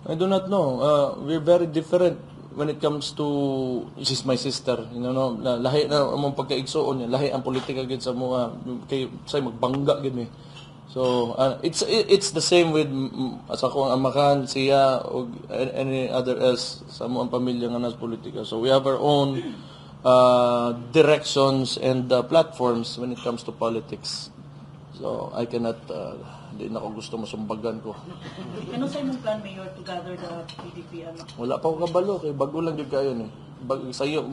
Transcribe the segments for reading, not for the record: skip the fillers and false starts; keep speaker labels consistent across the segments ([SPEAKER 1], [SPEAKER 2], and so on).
[SPEAKER 1] I do not know. We're very different when it comes to, she's my sister, you know, no? Lahi na among pagkaigsuon niya, lahi ang politika gid sa mga kay say magbangga gid mi. So it's the same with sa akong amakan, siya o any other else sa among pamilya nga nas politika. So we have our own directions and platforms when it comes to politics. So I cannot di na ako gusto masumbagan ko.
[SPEAKER 2] Ano sa imong plan, Mayor, to gather the PDP?
[SPEAKER 1] Wala pa ako kabalo kay bago lang gyud kayo ni. Sayo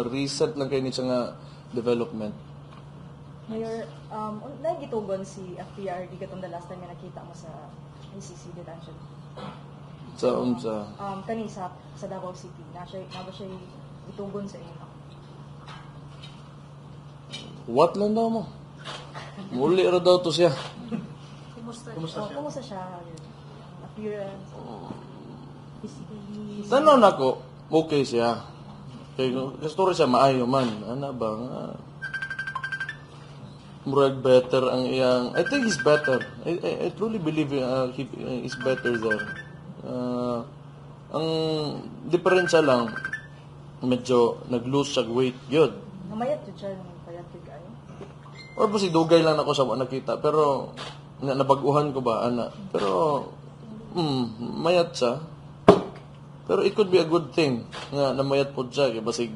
[SPEAKER 1] recent lang kay ni siya nga development.
[SPEAKER 3] Mayor, nagitugon si FPRD katong the last time nga nakita mo sa ICC detention.
[SPEAKER 1] Sa
[SPEAKER 3] Kani sa Davao City, na siya gitugon sa inyo.
[SPEAKER 1] What lang daw mo? Muli ra daw to siya.
[SPEAKER 3] Kumusta siya? Appearance? Physically?
[SPEAKER 1] Tanon ako, okay siya. Kay gusto rin siya maayo man. Ano ba nga? Murag better ang iyang. I think he's better. I truly believe he is better there. Ang diferensya lang, medyo nag-lose siya weight. Yun.
[SPEAKER 3] Namayat yun siya ng payat kayo?
[SPEAKER 1] Or po si Dugay lang ako sa nakita. Pero, nabaguhan ko ba, ana. Pero, mayat siya. Pero it could be a good thing nga namayat po siya. Kaya basig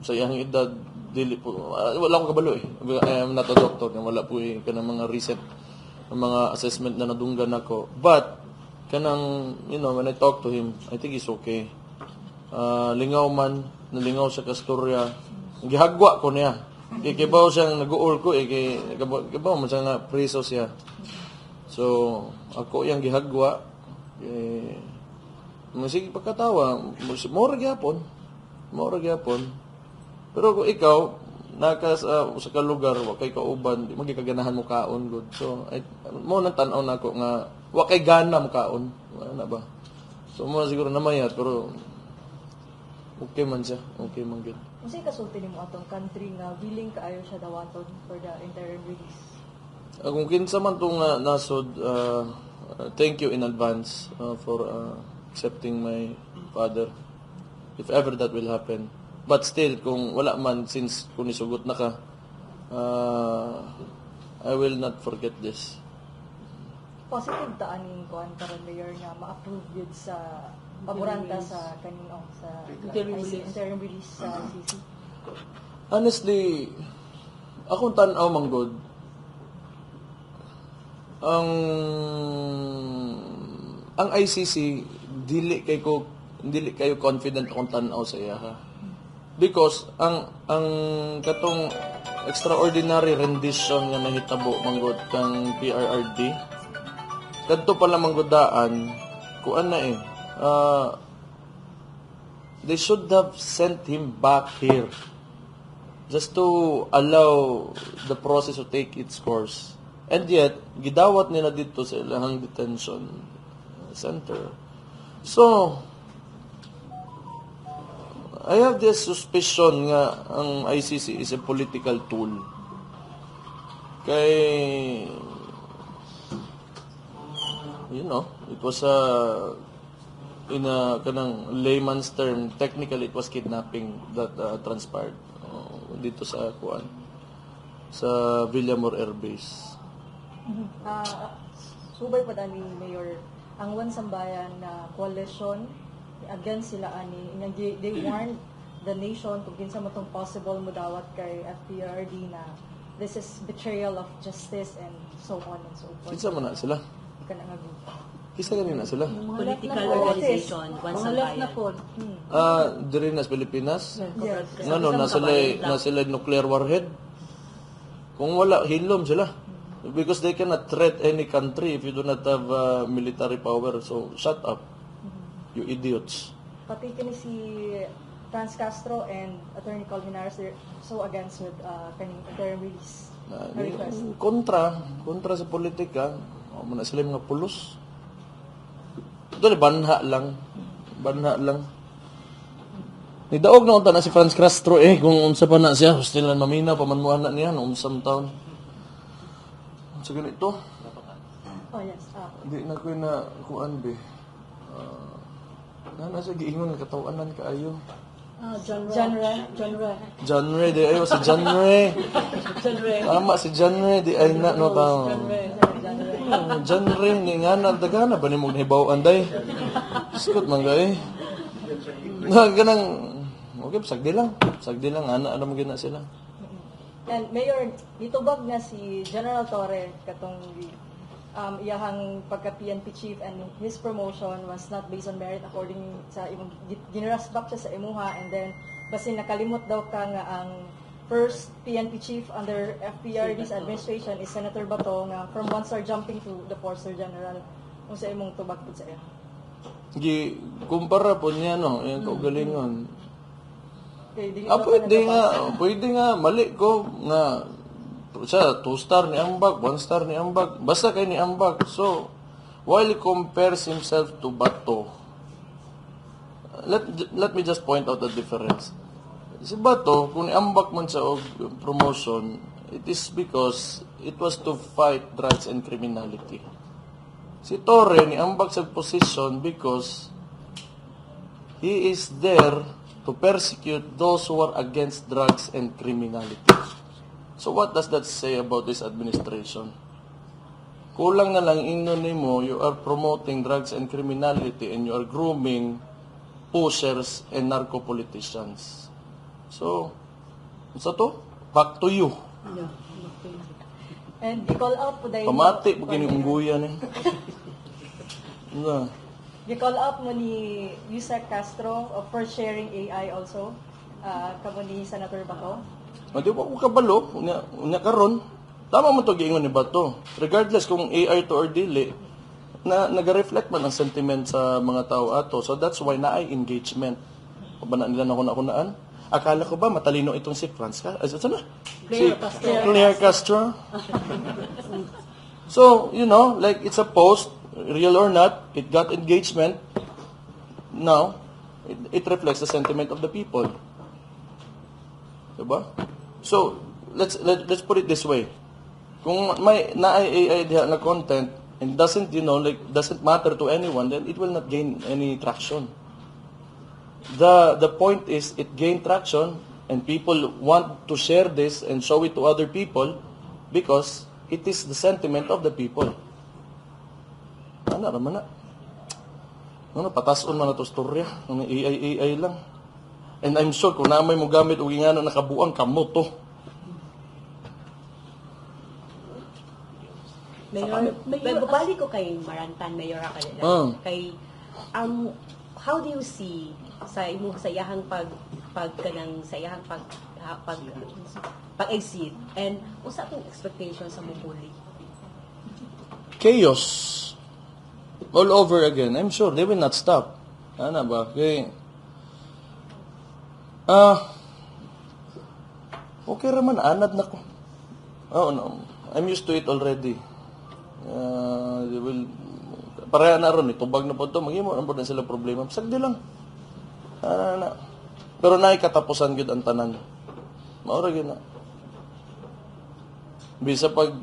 [SPEAKER 1] sa iyang edad, dili po. Wala akong kabalo eh. I am not a doctor. Wala po eh. Kanang mga recent mga assessment na nadunggan ako. But, kanang, when I talk to him, I think he's okay. Lingaw man, nalingaw siya kastorya. Gihagwa ko niya. Kibaw siyang nag-uol ko eh. Kibaw man siya nga preso siya. So, ako yung gihagwa. Sige pagkatawa, mora gyapon. Pero kung ikaw, sa kalugar, wakay kauban, di magigaganahan mo kaon, good. So, mo nang tanaw na ako nga, wakay gana mo kaon. Ano ba? So, mo siguro namayat, pero okay man siya. Okay man good.
[SPEAKER 3] Kasi kasulti ni mo atong country nga willing kaayo siya dawaton for the interim release.
[SPEAKER 1] Kung kinsa man itong nasod, thank you in advance for accepting my father. If ever that will happen. But still, kung wala man, since kung isugot na ka, I will not forget this.
[SPEAKER 3] Positive taan yung kuan karon Mayor nga ma-approve yun sa paboranta sa kanino sa interim release sa ICC.
[SPEAKER 1] Honestly, akong tanaw manggod, ang ICC dili kayo confident akong tanaw sa iya ha. Because ang katong extraordinary rendition nga nahitabo manggod kang PRRD kadto pala manggodaan kuan na they should have sent him back here just to allow the process to take its course. And yet, gidawat nila dito sa ilang detention center. So, I have this suspicion nga ang ICC is a political tool. Kay, it was in a kanang layman's term, technically it was kidnapping that transpired dito sa kuan sa Villamor Air Base.
[SPEAKER 3] Subay pa ni Mayor ang Sambayan na coalition against sila ani they warned the nation kung kinsa mo tong possible mudawat kay FPRD na this is betrayal of justice and so on and so forth.
[SPEAKER 1] Kinsa man na sila?
[SPEAKER 3] Kana nga group.
[SPEAKER 1] Kisa ganina sila?
[SPEAKER 2] Political organization, Sambayan.
[SPEAKER 1] Diri nas Pilipinas?
[SPEAKER 3] Yes.
[SPEAKER 1] Na sila nuclear warhead? Kung wala, hilom sila. Because they cannot threat any country if you do not have military power. So, shut up. You idiots.
[SPEAKER 3] Pati kini si Franz Castro and Attorney Colmenares, they're so against with kaning interim release.
[SPEAKER 1] Kontra sa politika. Muna sila mga pulos. Ito banha lang. Nidaog na unta na si Franz Castro kung unsa pa na siya, hostilan mamina pamanmuan na niya noong unsang taon. So ganito.
[SPEAKER 3] Oh yes.
[SPEAKER 1] Di na ko na kuan be. Ano sa giingon katawanan kaayo.
[SPEAKER 3] Genre.
[SPEAKER 1] Genre di ayo si genre. Tama si genre di ay na no tao. Genre ni nga na dagana ba nimo hibaw anday. Skot man gay. Na ganang okay sagdi lang. Sagdi lang ana mo gina sila.
[SPEAKER 3] And Mayor, nitubag nga si General Torre katong iyahang pagka-PNP chief and his promotion was not based on merit according sa imong ginrasbak siya sa imuha, and then basin nakalimot daw ka nga ang first PNP chief under FPRD's administration is Senator Bato nga from 1-star jumping to the 4-star general. Kung sa imong tubag pud sa iya.
[SPEAKER 1] Gi kumpara po niya no, yung kaugalingon.
[SPEAKER 3] Okay, di ba ka
[SPEAKER 1] Pwede nga mali ko nga siya 2-star ni Ambag, 1-star ni Ambag, basta kay ni Ambag. So while he compares himself to Bato, let me just point out the difference. Si Bato, kung ni Ambag man siya og promotion, it is because it was to fight drugs and criminality. Si Torre ni Ambag sa position because he is there to persecute those who are against drugs and criminality. So what does that say about this administration? Kulang na lang ingnon nimo, you are promoting drugs and criminality and you are grooming pushers and narco-politicians. So, sa to? Back to you.
[SPEAKER 3] And i-call out po dahil
[SPEAKER 1] Pamati, pag iniungguyan eh.
[SPEAKER 3] i-call out mo ni Yusek Castro for sharing AI also kamo ni Senator Bato.
[SPEAKER 1] Di ba ko kabalo, unya karon. Tama mo to giingon ni Bato. Regardless kung AI to or dili, na nag-reflect man ang sentiment sa mga tao ato. So that's why naay engagement. O ba na nila nakunaan? Akala ko ba matalino itong si Franz ka? Claire Castro. So, you know, like it's a post, real or not, it got engagement. Now, it reflects the sentiment of the people. Diba? So, let's put it this way. Kung may AI diha na content and doesn't matter to anyone, then it will not gain any traction. The point is it gained traction and people want to share this and show it to other people because it is the sentiment of the people. Ano raman na? Ano patason man ato storya, ng AI lang. And I'm sure kung namay mo gamit o nga na nakabuang kamo to.
[SPEAKER 4] Mayor, babalik ko kay Marantan, Mayor Akalila. Kay, how do you see sa imong sayahang pag-exit and usa tong expectation sa mupuli?
[SPEAKER 1] Chaos. All over again. I'm sure they will not stop. Ano ba? Okay. Okay raman, anad na ko. Oh, no. I'm used to it already. They will, pareha na ron, itubag na po ito, mag-imo na sila problema. Sagdi lang. Pero naay katapusan gud ang tanan. Maura gyud na. Bisa pag,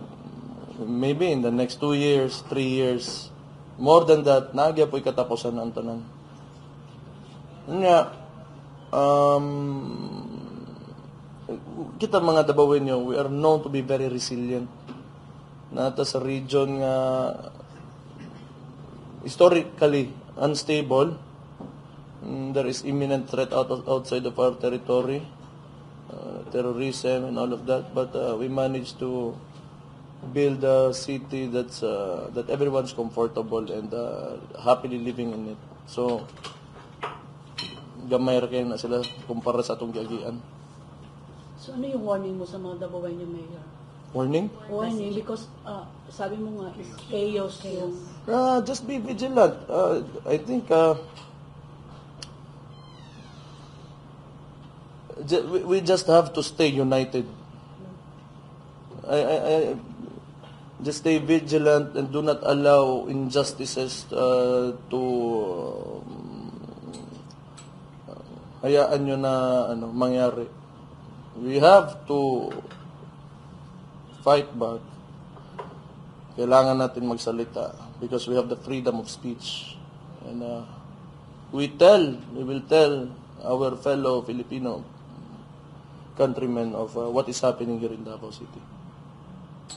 [SPEAKER 1] maybe in the next 2 years, 3 years, more than that, nagya po'y katapusan ang tanan. Nga, kita mga Dabawenyo, we are known to be very resilient. Nata sa region nga historically unstable. There is imminent threat outside of our territory, terrorism and all of that. But we managed to build a city that everyone's comfortable and happily living in it. So gamay ra kay na sila kumpara sa atong giagian.
[SPEAKER 5] So ano yung warning mo sa mga Dabawenyo, Mayor?
[SPEAKER 1] Warning?
[SPEAKER 5] Warning because sabi mo nga is chaos yung...
[SPEAKER 1] Just be vigilant. I think we just have to stay united. I just stay vigilant and do not allow injustices to hayaan nyo na mangyari. We have to fight back. Kailangan natin magsalita because we have the freedom of speech. And we will tell our fellow Filipino countrymen of what is happening here in Davao City.